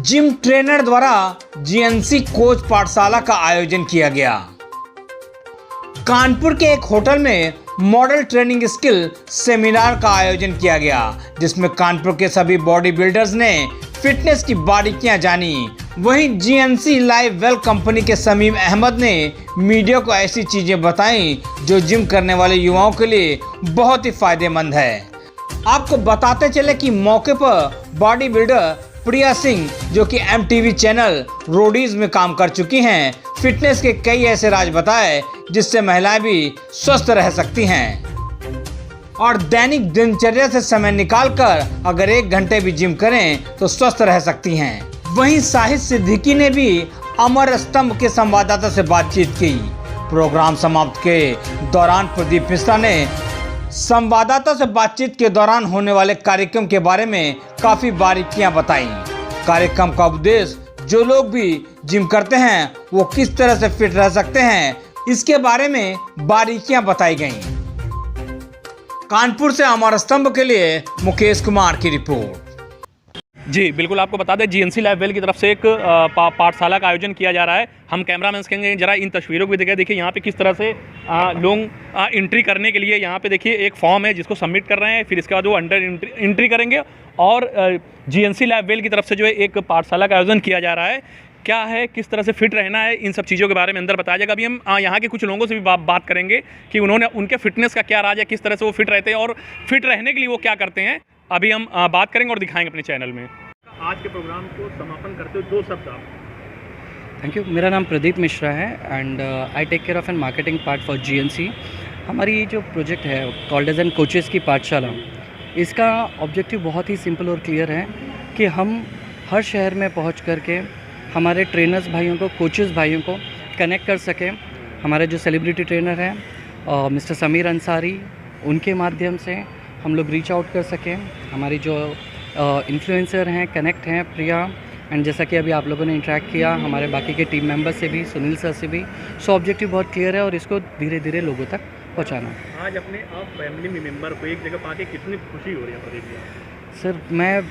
Gym trainer द्वारा GNC coach पाठशाला का आयोजन किया गया। कानपुर के एक होटल में मॉडल ट्रेनिंग स्किल सेमिनार का आयोजन किया गया, जिसमें कानपुर के सभी बॉडी बिल्डर्स ने फिटनेस की बारीकियां जानी। वहीं जीएनसी लाइव वेल कंपनी के समीम अहमद ने मीडिया को ऐसी चीजें बताई जो जिम करने वाले युवाओं के लिए बहुत ही फायदेमंद है। आपको बताते चले कि मौके पर बॉडी बिल्डर प्रिया सिंह, जो कि एमटीवी चैनल रोडीज में काम कर चुकी हैं, फिटनेस के कई ऐसे राज बताए जिससे महिलाएं भी स्वस्थ रह सकती हैं और दैनिक दिनचर्या से समय निकालकर अगर 1 घंटे भी जिम करें तो स्वस्थ रह सकती हैं। वहीं शाहिद सिद्दीकी ने भी अमर स्तंभ के संवाददाता से बातचीत की। प्रोग्राम समाप्त के दौरान प्रदीप मिश्रा ने संवाददाता से बातचीत के दौरान होने वाले कार्यक्रम के बारे में काफी बारीकियां बताई। कार्यक्रम का उद्देश्य जो लोग भी जिम करते हैं वो किस तरह से फिट रह सकते हैं, इसके बारे में बारीकियां बताई गईं। कानपुर से अमर स्तंभ के लिए मुकेश कुमार की रिपोर्ट। जी बिल्कुल, आपको बता दें जीएनसी लाइव वेल की तरफ से एक पाठशाला का आयोजन किया जा रहा है। हम कैमरामैन कहेंगे जरा इन तस्वीरों को भी देखिए यहाँ पे किस तरह से लोग एंट्री करने के लिए यहाँ पे देखिए एक फॉर्म है जिसको सबमिट कर रहे हैं, फिर इसके बाद वो अंडर एंट्री करेंगे और जीएनसी लाइव वेल की तरफ से जो है एक पाठशाला का आयोजन किया जा रहा है। क्या है, किस तरह से फिट रहना है, इन सब चीज़ों के बारे में अंदर बताया जाएगा। अभी हम यहाँ के कुछ लोगों से भी बात करेंगे कि उन्होंने उनके फिटनेस का क्या राज है, किस तरह से वो फिट रहते हैं और फिट रहने के लिए वो क्या करते हैं। अभी हम बात करेंगे और दिखाएंगे अपने चैनल में। आज के प्रोग्राम को समापन करते हुए 2 शब्द आप। Thank you. मेरा नाम प्रदीप मिश्रा है and I take care of an marketing part for GNC. हमारी जो प्रोजेक्ट है कॉल्ड एज एन कोचेस की पाठशाला, इसका ऑब्जेक्टिव बहुत ही सिंपल और क्लियर है कि हम हर शहर में पहुंच करके हमारे ट्रेनर्स भाइयों को, कोचेस भाइयों को कनेक्ट कर सकें। हमारे जो सेलिब्रिटी ट्रेनर हैं मिस्टर समीर अंसारी, उनके माध्यम से हम लोग रीच आउट कर सकें। हमारी जो इन्फ्लुएंसर हैं, कनेक्ट हैं, प्रिया, एंड जैसा कि अभी आप लोगों ने इंटरेक्ट किया हमारे बाकी के टीम मेंबर्स से भी, सुनील सर से भी। सो ऑब्जेक्टिव बहुत क्लियर है और इसको धीरे धीरे लोगों तक पहुंचाना। आज अपने आप फैमिली मेम्बर को एक जगह पाके कितनी खुशी हो रही है प्रदीप जी? सर मैं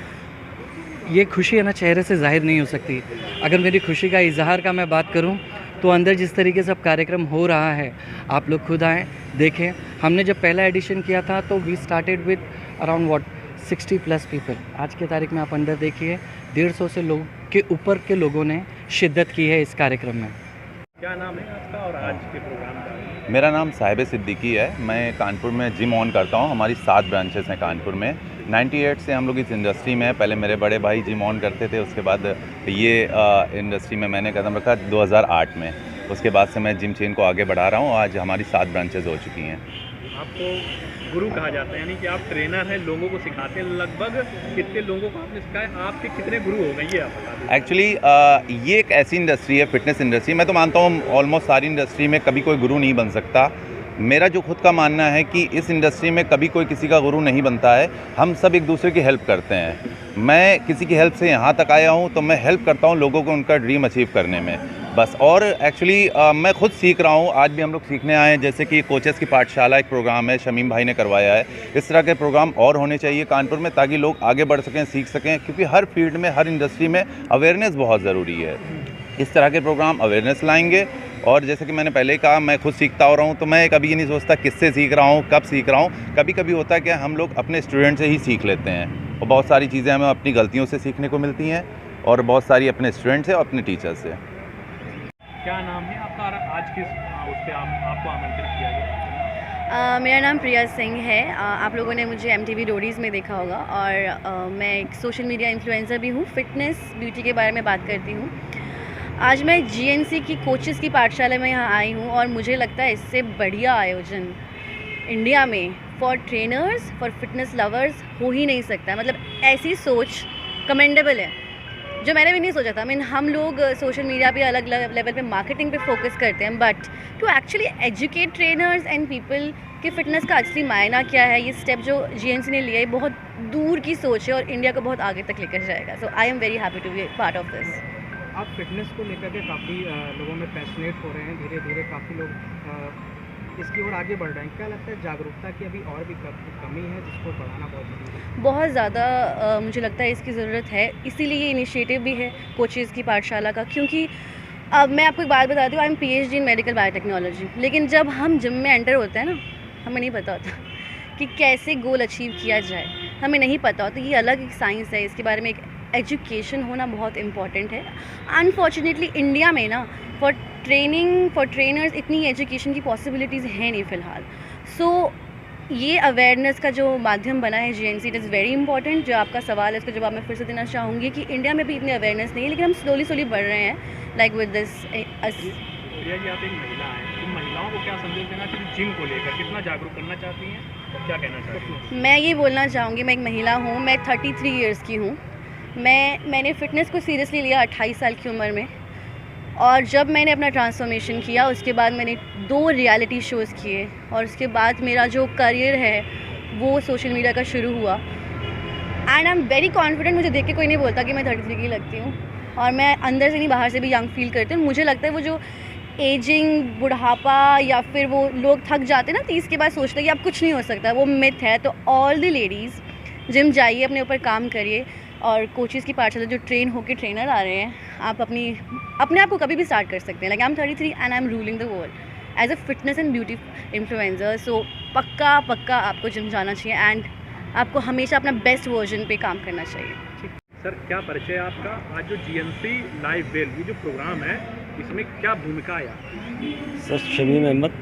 ये खुशी है ना, चेहरे से जाहिर नहीं हो सकती। अगर मेरी खुशी का इजहार का मैं बात करूँ तो अंदर जिस तरीके से अब कार्यक्रम हो रहा है, आप लोग खुद आएँ देखें। हमने जब पहला एडिशन किया था तो we started with around 60+ people. आज की तारीख में आप अंदर देखिए 150 से लोग के ऊपर के लोगों ने शिद्दत की है इस कार्यक्रम में। क्या नाम है आपका और आज के प्रोग्राम का? मेरा नाम साहिब सिद्दीकी है। मैं कानपुर में जिम ऑन करता हूँ। हमारी 7 ब्रांचेस हैं कानपुर में। 98 से हम लोग इस इंडस्ट्री में हैं। पहले मेरे बड़े भाई जिम ऑन करते थे, उसके बाद ये इंडस्ट्री में मैंने कदम रखा 2008 में। उसके बाद से मैं जिम चेन को आगे बढ़ा रहा हूँ। आज हमारी 7 ब्रांचेज हो चुकी हैं। आपको गुरु कहा जाता है, यानी कि आप ट्रेनर हैं, लोगों को सिखाते हैं। लगभग कितने लोगों को आपने सिखाया, आपके कितने गुरु हो गए ये आप बता दें। एक्चुअली ये एक ऐसी इंडस्ट्री है, फिटनेस इंडस्ट्री। मैं तो मानता हूँ ऑलमोस्ट सारी इंडस्ट्री में कभी कोई गुरु नहीं बन सकता। मेरा जो खुद का मानना है कि इस इंडस्ट्री में कभी कोई किसी का गुरु नहीं बनता है। हम सब एक दूसरे की हेल्प करते हैं। मैं किसी की हेल्प से यहाँ तक आया हूँ तो मैं हेल्प करता हूँ लोगों को उनका ड्रीम अचीव करने में बस। और एक्चुअली मैं खुद सीख रहा हूँ। आज भी हम लोग सीखने आए हैं, जैसे कि कोचेस की पाठशाला एक प्रोग्राम है, शमीम भाई ने करवाया है। इस तरह के प्रोग्राम और होने चाहिए कानपुर में ताकि लोग आगे बढ़ सकें, सीख सकें, क्योंकि हर फील्ड में, हर इंडस्ट्री में अवेयरनेस बहुत ज़रूरी है। इस तरह के प्रोग्राम अवेयरनेस लाएंगे। और जैसे कि मैंने पहले ही कहा, मैं खुद सीखता हो रहा हूँ, तो मैं कभी ये नहीं सोचता किससे सीख रहा हूँ, कब सीख रहा हूँ। कभी कभी होता है कि हम लोग अपने स्टूडेंट से ही सीख लेते हैं और बहुत सारी चीज़ें हमें अपनी गलतियों से सीखने को मिलती हैं और बहुत सारी अपने स्टूडेंट से और अपने टीचर से। क्या नाम है आपका और आज किस उस पर आपको आमंत्रित किया गया? मेरा नाम प्रिया सिंह है। आप लोगों ने मुझे एमटीवी रोडीज़ में देखा होगा और मैं एक सोशल मीडिया इन्फ्लुएंसर भी हूँ। फिटनेस ब्यूटी के बारे में बात करती हूँ। आज मैं जीएनसी की कोचेस की पाठशाला में यहाँ आई हूँ और मुझे लगता है इससे बढ़िया आयोजन इंडिया में for trainers, for fitness lovers हो ही नहीं सकता। मतलब ऐसी सोच कमेंडेबल है जो मैंने भी नहीं सोचा था। हम लोग सोशल मीडिया पे अलग लेवल पे मार्केटिंग पे फोकस करते हैं, but to actually educate trainers and people कि फ़िटनेस का असली मायना क्या है, ये स्टेप जो जीएनसी ने लिया है बहुत दूर की सोच है और इंडिया को बहुत आगे तक लेकर जाएगा। So I am very happy to be part of this. आप फिटनेस को लेकर के काफ़ी लोगों में पैशनेट हो रहे हैं। धीरे धीरे काफ़ी लोग इसकी ओर आगे बढ़ रहे हैं। क्या लगता है जागरूकता की अभी और भी कमी है जिसको बढ़ाना बहुत ज़रूरी है? बहुत ज़्यादा मुझे लगता है इसकी ज़रूरत है, इसीलिए ये इनिशिएटिव भी है कोचेज़ की पाठशाला का। क्योंकि अब मैं आपको एक बात बताती हूँ, I am PhD in medical biotechnology, लेकिन जब हम जिम में एंटर होते हैं ना, हमें नहीं पता होता कि कैसे गोल अचीव किया जाए, हमें नहीं पता होता। ये अलग एक साइंस है, इसके बारे में एक एजुकेशन होना बहुत इम्पॉर्टेंट है। अनफॉर्चुनेटली इंडिया में ना फॉर ट्रेनर्स इतनी एजुकेशन की पॉसिबिलिटीज़ हैं नहीं फ़िलहाल। सो ये अवेयरनेस का जो माध्यम बना है GNC, it is very important. जो आपका सवाल है उसका जवाब मैं फिर से देना चाहूँगी कि इंडिया में भी इतनी अवेयरनेस नहीं है, लेकिन हम स्लोली बढ़ रहे हैं like with this. Priya ji, आप एक महिला हैं, तो महिलाओं को क्या संदेश देना चाहिए जिम को लेकर, कितना जागरूक करना चाहती हैं और क्या कहना चाहती हैं? मैं ये बोलना चाहूँगी, मैं एक महिला हूँ, मैं 33 इयर्स की हूँ। मैंने फ़िटनेस को सीरियसली लिया 28 साल की उम्र में, और जब मैंने अपना ट्रांसफॉर्मेशन किया उसके बाद मैंने 2 रियलिटी शोज़ किए, और उसके बाद मेरा जो करियर है वो सोशल मीडिया का शुरू हुआ। And I am very confident, मुझे देख के कोई नहीं बोलता कि मैं 33 की लगती हूँ, और मैं अंदर से नहीं बाहर से भी यंग फील करती हूँ। मुझे लगता है वो जो एजिंग, बुढ़ापा, या फिर वो लोग थक जाते हैं ना 30 के बाद, सोचते हैं कि अब कुछ नहीं हो सकता, वो मिथ है। तो ऑल द लेडीज़ जिम जाइए, अपने ऊपर काम करिए, और कोचेज़ की पाठशाला जो ट्रेन होकर ट्रेनर आ रहे हैं, आप अपने आप को कभी भी स्टार्ट कर सकते हैं। Like I am 33 and I am ruling the world as a fitness and beauty influencer. So पक्का आपको जिम जाना चाहिए, एंड आपको हमेशा अपना बेस्ट वर्जन पे काम करना चाहिए। सर, क्या परिचय है आपका? आज जो GNC लाइव वेल ये जो प्रोग्राम है, इसमें क्या भूमिका है आपकी? सर, शमीम अहमद,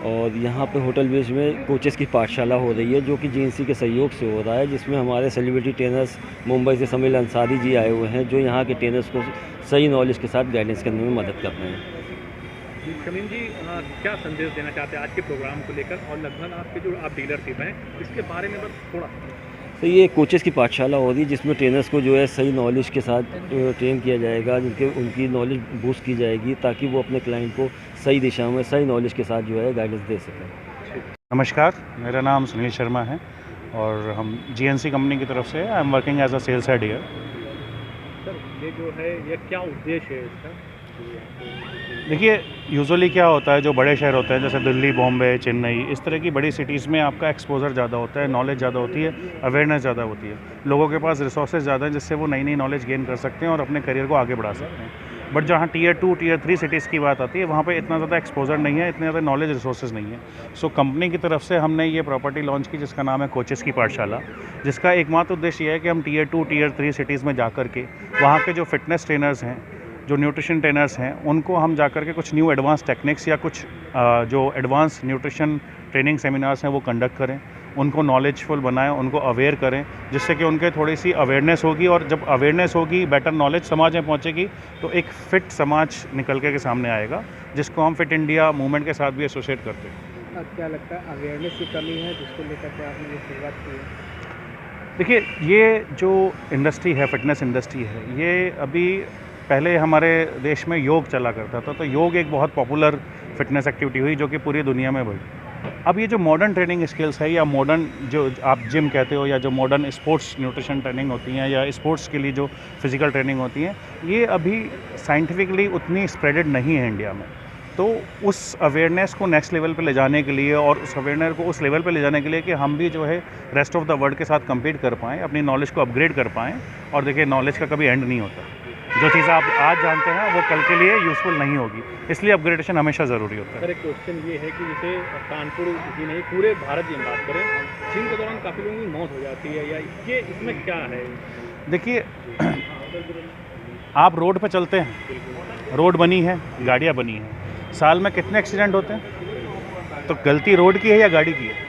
और यहाँ पे होटल बेस में कोचेस की पाठशाला हो रही है जो कि GNC के सहयोग से हो रहा है, जिसमें हमारे सेलिब्रिटी ट्रेनर्स मुंबई से समील अंसारी जी आए हुए हैं, जो यहाँ के ट्रेनर्स को सही नॉलेज के साथ गाइडेंस करने में मदद कर रहे हैं। शमीम जी, क्या संदेश देना चाहते हैं आज के प्रोग्राम को लेकर, और लगभग आपके जो आप डीलरशिप हैं इसके बारे में बस थोड़ा? तो ये कोचेस की पाठशाला हो रही है जिसमें ट्रेनर्स को जो है सही नॉलेज के साथ ट्रेन किया जाएगा, उनकी नॉलेज बूस्ट की जाएगी ताकि वो अपने क्लाइंट को सही दिशा में सही नॉलेज के साथ जो है गाइडेंस दे सकें। नमस्कार, मेरा नाम सुनील शर्मा है और हम GNC कंपनी की तरफ से I am working as a sales head here. Sir, ये जो है ये क्या उद्देश्य है इसका? देखिए, यूजुअली क्या होता है, जो बड़े शहर होते हैं जैसे दिल्ली, बॉम्बे, चेन्नई, इस तरह की बड़ी सिटीज़ में आपका एक्सपोजर ज़्यादा होता है, नॉलेज ज़्यादा होती है, अवेयरनेस ज़्यादा होती है, लोगों के पास रिसोर्सेज ज़्यादा हैं जिससे वो नई नॉलेज गेन कर सकते हैं और अपने करियर को आगे बढ़ा सकते हैं। बट जहाँ Tier 2, Tier 3 सिटीज़ की बात आती है, वहाँ पे इतना ज़्यादा एक्सपोजर नहीं है, इतने ज़्यादा नॉलेज रिसोर्सेज नहीं है। सो कंपनी की तरफ से हमने ये प्रॉपर्टी लॉन्च की जिसका नाम है कोचेस की पाठशाला, जिसका एकमात्र उद्देश्य ये है कि हम Tier 2, Tier 3 सिटीज़ में जा कर के वहाँ के जो फिटनेस ट्रेनर्स हैं, जो न्यूट्रिशन ट्रेनर्स हैं, उनको हम जा कर के कुछ न्यू एडवांस टेक्निक्स या कुछ जो एडवांस न्यूट्रिशन ट्रेनिंग सेमिनार्स हैं वो कंडक्ट करें, उनको नॉलेजफुल बनाएं, उनको अवेयर करें, जिससे कि उनके थोड़ी सी अवेयरनेस होगी, और जब अवेयरनेस होगी, बेटर नॉलेज समाज में पहुंचेगी, तो एक फ़िट समाज निकल के सामने आएगा, जिसको हम फिट इंडिया मूवमेंट के साथ भी एसोसिएट करते हैं। क्या लगता है अवेयरनेस की कमी है जिसको लेकर के आपने ये शुरुआत की है? देखिए, ये जो इंडस्ट्री है, फिटनेस इंडस्ट्री है, ये अभी पहले हमारे देश में योग चला करता था, तो योग एक बहुत पॉपुलर फिटनेस एक्टिविटी हुई जो कि पूरी दुनिया में बढ़ी। अब ये जो मॉडर्न ट्रेनिंग स्किल्स है, या मॉडर्न जो आप जिम कहते हो, या जो मॉडर्न स्पोर्ट्स न्यूट्रिशन ट्रेनिंग होती हैं, या स्पोर्ट्स के लिए जो फिज़िकल ट्रेनिंग होती हैं, ये अभी साइंटिफिकली उतनी स्प्रेडेड नहीं है इंडिया में। तो उस अवेयरनेस को नेक्स्ट लेवल पे ले जाने के लिए, और उस अवेयरनेस को उस लेवल पे ले जाने के लिए कि हम भी जो है रेस्ट ऑफ द वर्ल्ड के साथ कम्पीट कर पाएँ, अपनी नॉलेज को अपग्रेड कर पाएँ। और देखिए, नॉलेज का कभी एंड नहीं होता, जो चीज़ आप आज जानते हैं वो कल के लिए यूज़फुल नहीं होगी, इसलिए अपग्रेडेशन हमेशा ज़रूरी होता है। सर, एक क्वेश्चन ये है कि जैसे कानपुर ही नहीं, पूरे भारत की हम बात करें, जिम के दौरान काफ़ी लोगों की मौत हो जाती है, या ये इसमें क्या है? देखिए, आप रोड पे चलते हैं, रोड बनी है, गाड़ियाँ बनी हैं, साल में कितने एक्सीडेंट होते हैं? तो गलती रोड की है या गाड़ी की है?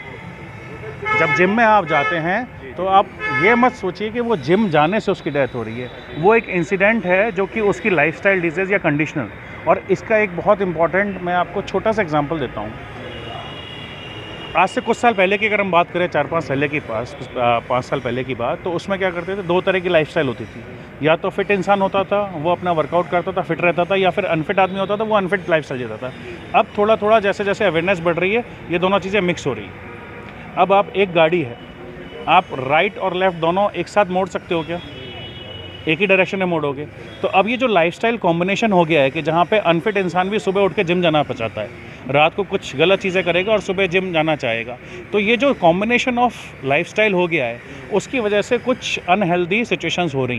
जब जिम में आप जाते हैं तो आप ये मत सोचिए कि वो जिम जाने से उसकी डेथ हो रही है, वो एक इंसिडेंट है जो कि उसकी लाइफस्टाइल डिजीज़ या कंडीशनल। और इसका एक बहुत इंपॉर्टेंट मैं आपको छोटा सा एग्जांपल देता हूँ। आज से कुछ साल पहले की अगर हम बात करें, 4-5 साल की 5 साल पहले की बात, तो उसमें क्या करते थे, 2 तरह की लाइफस्टाइल होती थी। या तो फिट इंसान होता था, वो अपना वर्कआउट करता था, फिट रहता था, या फिर अनफिट आदमी होता था, वो अनफिट लाइफस्टाइल जीता था। अब थोड़ा थोड़ा जैसे जैसे अवेयरनेस बढ़ रही है, ये दोनों चीज़ें मिक्स हो रही है। अब आप एक गाड़ी है, आप राइट और लेफ़्ट दोनों एक साथ मोड़ सकते हो क्या? एक ही डायरेक्शन में मोड़ोगे। तो अब ये जो लाइफस्टाइल कॉम्बिनेशन हो गया है कि जहाँ पे अनफिट इंसान भी सुबह उठ के जिम जाना चाहता है, रात को कुछ गलत चीज़ें करेगा और सुबह जिम जाना चाहेगा। तो ये जो कॉम्बिनेशन ऑफ लाइफस्टाइल हो गया है, उसकी वजह से कुछ अनहेल्दी सिचुएशंस हो रही हैं।